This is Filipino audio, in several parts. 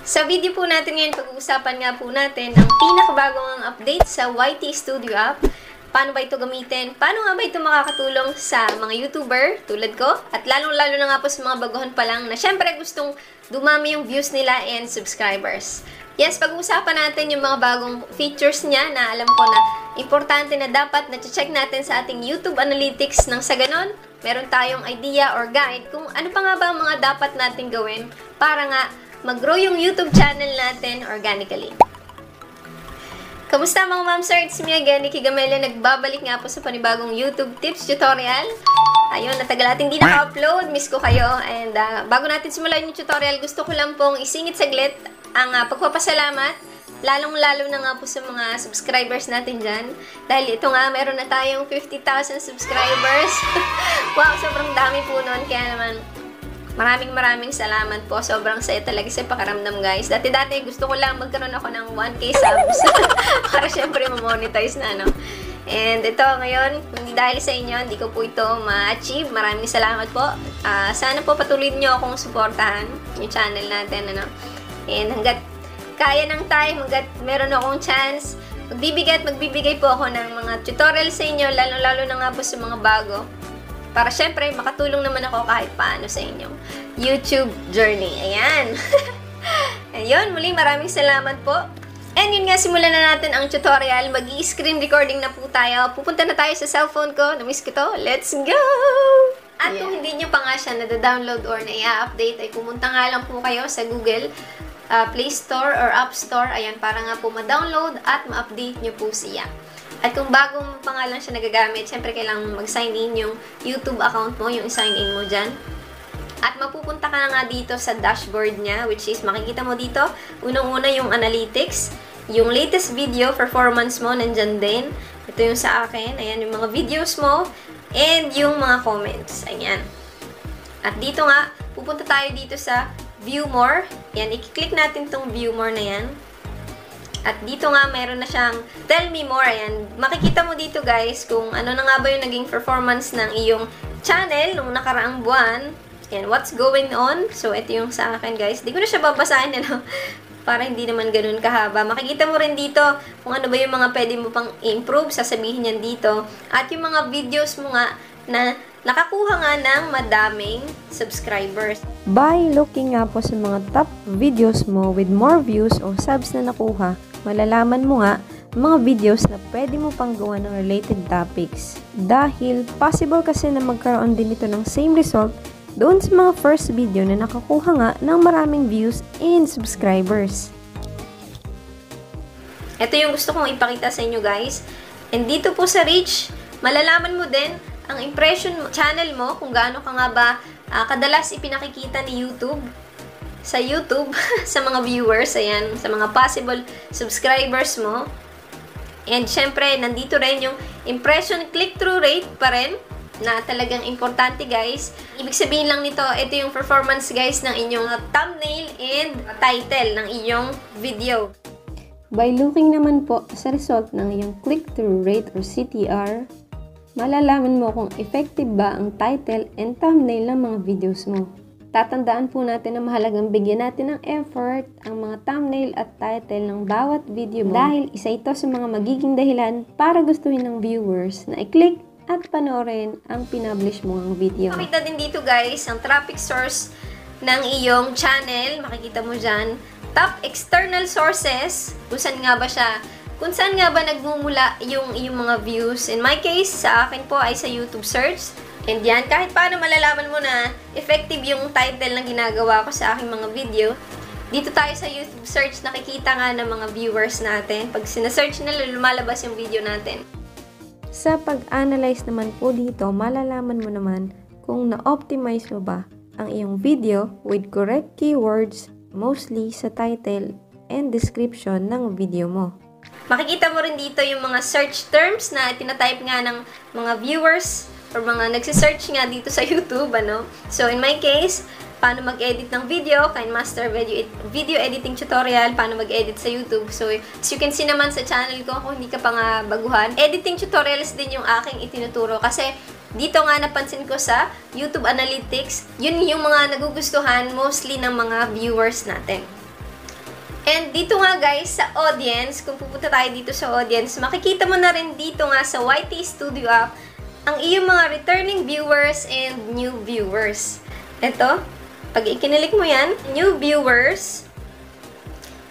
Sa video po natin ngayon, pag-uusapan nga po natin ang pinakabagong update sa YT Studio app. Paano ba ito gamitin? Paano nga ba ito makakatulong sa mga YouTuber tulad ko? At lalong-lalo na nga po sa mga baguhan pa lang na syempre gustong dumami yung views nila and subscribers. Yes, pag-uusapan natin yung mga bagong features niya na alam ko na importante na dapat na-check natin sa ating YouTube Analytics nang sa ganon, meron tayong idea or guide kung ano pa nga ba ang mga dapat natin gawin para nga mag-grow yung YouTube channel natin organically. Kamusta mga ma'am sir? It's me again, Nikki Gamelia. Nagbabalik nga po sa panibagong YouTube tips tutorial. Ayun, natagal natin hindi naka-upload. Miss ko kayo. And bago natin simulan yung tutorial, gusto ko lang pong isingit saglit ang pagpapasalamat. Lalong-lalo na nga po sa mga subscribers natin dyan. Dahil ito nga, meron na tayong 50,000 subscribers. Wow, sobrang dami po nun. Kaya naman, maraming salamat po. Sobrang saya talaga sa pakaramdam, guys. Dati gusto ko lang magkaroon ako ng 1K subs. Para syempre ma-monetize na, no? And ito ngayon, hindi dahil sa inyo, hindi ko po ito ma-achieve. Maraming salamat po. Sana po patuloy niyo akong suportahan yung channel natin, ano? And hanggat kaya ng time, hanggat meron akong chance, magbibigay po ako ng mga tutorials sa inyo, lalo na nga po sa mga bago. Para syempre, makatulong naman ako kahit paano sa inyong YouTube journey. Ayan. Ayun, muli maraming salamat po. And yun nga, simulan na natin ang tutorial. Mag-i-screen recording na po tayo. Pupunta na tayo sa cellphone ko. Namiss ko to. Let's go! At kung hindi nyo pa nga siya na-download or na-i-update, ay pumunta nga lang po kayo sa Google Play Store or App Store. Ayan, para nga po ma-download at ma-update nyo po siya. At kung bagong pangalan siya nagagamit, syempre kailangan mag-sign in yung YouTube account mo, yung sign in mo dyan. At mapupunta ka na nga dito sa dashboard niya, which is makikita mo dito, unang-una yung analytics, yung latest video performance mo, nandyan din. Ito yung sa akin, ayan yung mga videos mo, and yung mga comments, ayan. At dito nga, pupunta tayo dito sa View More. Yan, i-click natin tong View More na yan. At dito nga, meron na siyang Tell Me More. Ayan. Makikita mo dito, guys, kung ano na nga ba yung naging performance ng iyong channel nung nakaraang buwan. Ayan, what's going on. So, ito yung sa akin, guys. Di ko na siya babasahin, ano? Para hindi naman ganun kahaba. Makikita mo rin dito kung ano ba yung mga pwede mo pang improve. Sasabihin yan dito. At yung mga videos mo nga na nakakuha nga ng madaming subscribers. By looking nga po sa mga top videos mo with more views o subs na nakuha, malalaman mo nga mga videos na pwede mo pang gawa ng related topics. Dahil possible kasi na magkaroon din ito ng same result doon sa mga first video na nakakuha nga ng maraming views and subscribers. Ito yung gusto kong ipakita sa inyo, guys. And dito po sa reach, malalaman mo din ang impression channel mo, kung gaano ka nga ba kadalas ipinakikita ni YouTube sa YouTube sa mga viewers, ayan, sa mga possible subscribers mo. And syempre, nandito rin yung impression click-through rate pa rin na talagang importante, guys. Ibig sabihin lang nito, ito yung performance, guys, ng inyong thumbnail and title ng iyong video. By looking naman po sa result ng iyong click-through rate or CTR, malalaman mo kung effective ba ang title and thumbnail ng mga videos mo. Tatandaan po natin na mahalagang bigyan natin ng effort ang mga thumbnail at title ng bawat video mo dahil isa ito sa mga magiging dahilan para gustuhin ng viewers na i-click at panoorin ang pinublish mo ang video. Makita din dito, guys, ang traffic source ng iyong channel. Makikita mo dyan. Top external sources. Kung saan nga ba siya? Kung saan nga ba nagmumula yung mga views. In my case, sa akin po ay sa YouTube search. And yan, kahit paano malalaman mo na effective yung title na ginagawa ko sa aking mga video. Dito tayo sa YouTube search, nakikita nga ng mga viewers natin. Pag sinesearch nila, lumalabas yung video natin. Sa pag-analyze naman po dito, malalaman mo naman kung na-optimize mo ba ang iyong video with correct keywords, mostly sa title and description ng video mo. Makikita mo rin dito yung mga search terms na tinatype nga ng mga viewers or mga nagsisearch nga dito sa YouTube, ano? So, in my case, paano mag-edit ng video, KineMaster video editing tutorial, paano mag-edit sa YouTube. So, as you can see naman sa channel ko, kung hindi ka pa nga baguhan, editing tutorials din yung aking itinuturo kasi dito nga napansin ko sa YouTube Analytics, yun yung mga nagugustuhan mostly ng mga viewers natin. And dito nga guys, sa audience, kung pupunta tayo dito sa audience, makikita mo na rin dito nga sa YT Studio app, ang iyong mga returning viewers and new viewers. Ito, pag ikinilik mo yan, new viewers,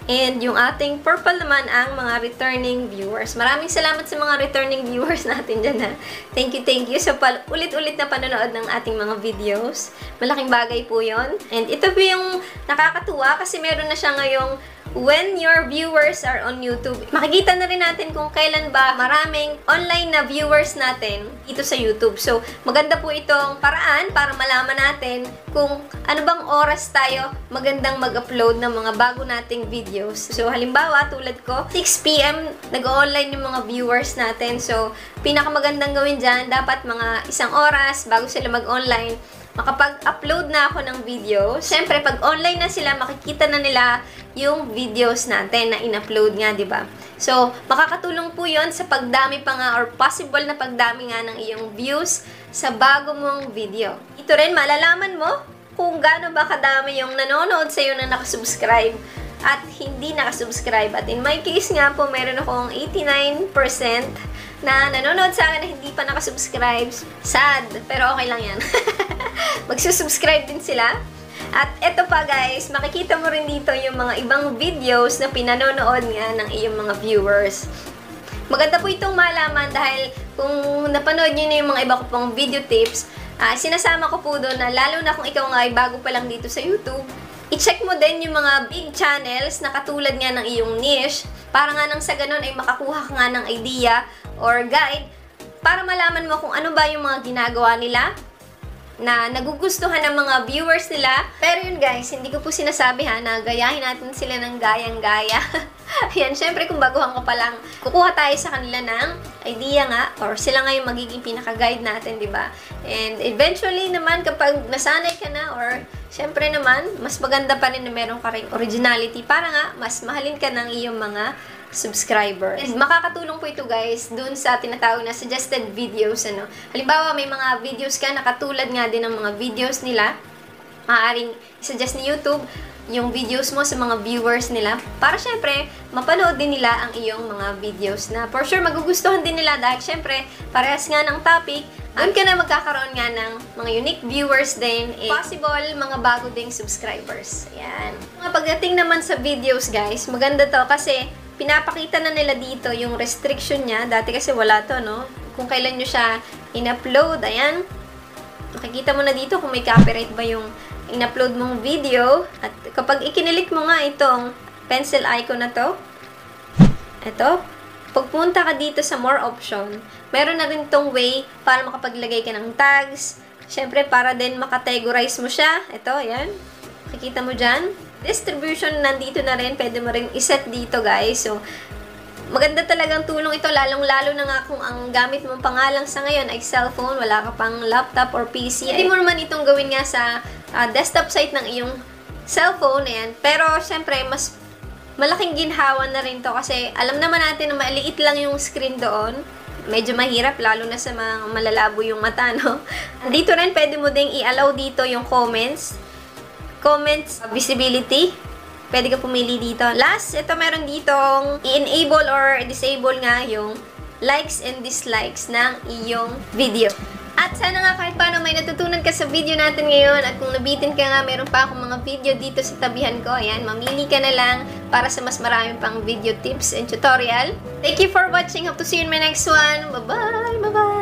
and yung ating purple naman ang mga returning viewers. Maraming salamat sa mga returning viewers natin dyan ha. Thank you sa ulit-ulit na panonood ng ating mga videos. Malaking bagay po yon. And ito po yung nakakatuwa kasi meron na siya ngayong when your viewers are on YouTube. Makikita na rin natin kung kailan ba maraming online na viewers natin dito sa YouTube. So, maganda po itong paraan para malaman natin kung ano bang oras tayo magandang mag-upload ng mga bago nating videos. So, halimbawa, tulad ko, 6 PM nag-online yung mga viewers natin. So, pinakamagandang gawin dyan, dapat mga 1 oras bago sila mag-online, makapag-upload na ako ng video. Siyempre, pag online na sila, makikita na nila yung videos natin na in-upload nga, di ba? So, makakatulong po yon sa pagdami pa nga or possible na pagdami nga ng iyong views sa bago mong video. Ito rin, malalaman mo kung gaano ba kadami yung nanonood sa'yo na nakasubscribe at hindi nakasubscribe. At in my case nga po, meron akong 89% na nanonood sa akin na hindi pa nakasubscribe. Sad, pero okay lang yan. Magsusubscribe din sila. At eto pa guys, makikita mo rin dito yung mga ibang videos na pinanonood nga ng iyong mga viewers. Maganda po itong malaman dahil kung napanood nyo na yung mga iba ko pang video tips, sinasama ko po doon na lalo na kung ikaw nga ay bago pa lang dito sa YouTube, i-check mo din yung mga big channels na katulad nga ng iyong niche para nga nang sa ganun ay makakuha ka nga ng idea or guide para malaman mo kung ano ba yung mga ginagawa nila na nagugustuhan ng mga viewers nila. Pero yun guys, hindi ko po sinasabi ha, na gayahin natin sila ng gayang-gaya. Ayan, syempre kung baguhan ko pa lang, kukuha tayo sa kanila ng idea nga, or sila nga yung magiging pinaka-guide natin, di ba? And eventually naman, kapag nasanay ka na, or syempre naman, mas maganda pa rin na meron ka rin originality para nga, mas mahalin ka ng iyong mga subscribers. And makakatulong po ito guys dun sa tinatawag na suggested videos. Ano? Halimbawa, may mga videos ka na katulad nga din ng mga videos nila. Maaaring suggest ni YouTube yung videos mo sa mga viewers nila para syempre mapanood din nila ang iyong mga videos na for sure magugustuhan din nila dahil syempre parehas nga ng topic. Doon ka na magkakaroon nga ng mga unique viewers din and possible mga bago ding subscribers. Ayan. Pagdating naman sa videos guys, maganda to kasi pinapakita na nila dito yung restriction niya. Dati kasi wala to, no? Kung kailan nyo siya in-upload, ayan. Makikita mo na dito kung may copyright ba yung in-upload mong video. At kapag ikinilik mo nga itong pencil icon na to, ito, pagpunta ka dito sa more option, meron na rin tong way para makapaglagay ka ng tags. Siyempre, para din makategorize mo siya. Ito, ayan. Makikita mo dyan. Distribution nandito na rin, pwede mo rin iset dito guys. So, maganda talagang tulong ito, lalong-lalo na nga kung ang gamit mong pangalang sa ngayon ay cellphone, wala ka pang laptop or PC. Hindi mo naman itong gawin nga sa desktop site ng iyong cellphone, ayan. Pero, syempre, mas malaking ginhawa na rin to kasi alam naman natin na maliit lang yung screen doon. Medyo mahirap, lalo na sa mga malalabo yung mata, no? Dito rin, pwede mo ding i-allow dito yung comments, visibility. Pwede ka pumili dito. Last, ito meron ditong i-enable or disable nga yung likes and dislikes ng iyong video. At sana nga kahit paano may natutunan ka sa video natin ngayon at kung nabitin ka nga, meron pa akong mga video dito sa tabihan ko. Ayan, mamili ka na lang para sa mas marami pang video tips and tutorial. Thank you for watching. Hope to see you in my next one. Bye-bye! Bye-bye!